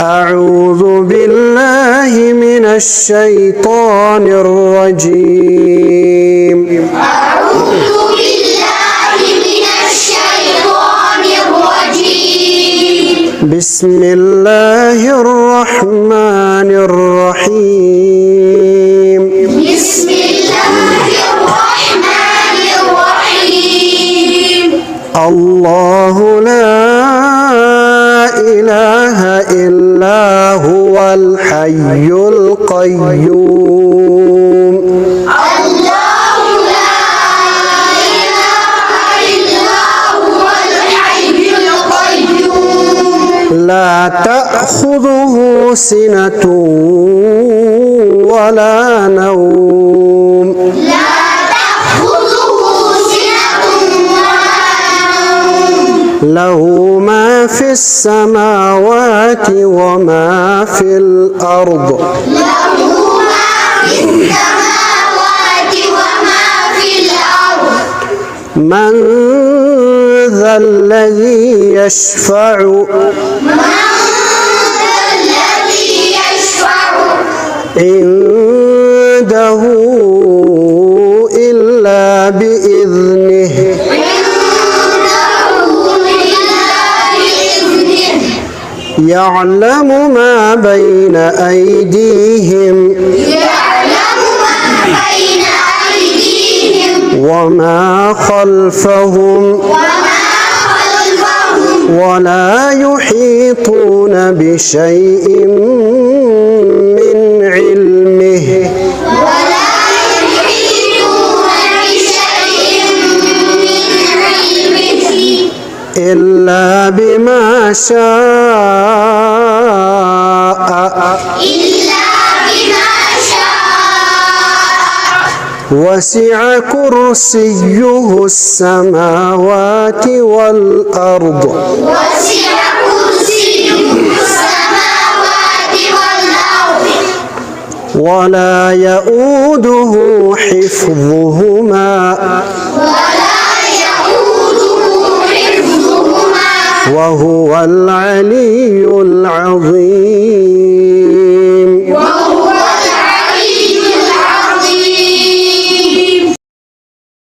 أعوذ بالله من الشيطان الرجيم. أعوذ بالله من الشيطان الرجيم. بسم الله الرحمن الرحيم. بسم الله الرحمن الرحيم. الله لا إله إلا هو الحي القيوم. الله لا إله إلا هو الحي القيوم. لا تأخذه سنة ولا نوم. لا تأخذه سنة ولا نوم. له ما في السماوات وما في الأرض. له ما في السماوات وما في الأرض. من ذا الذي يشفع من ذا الذي يشفع عنده إلا بإذنه. يعلم ما بين أيديهم وما خلفهم ولا يحيطون بشيء من علمه إلا بما شاء. وسع كرسيه السماوات والأرض ولا يؤوده حفظهما وهو العلي العظيم.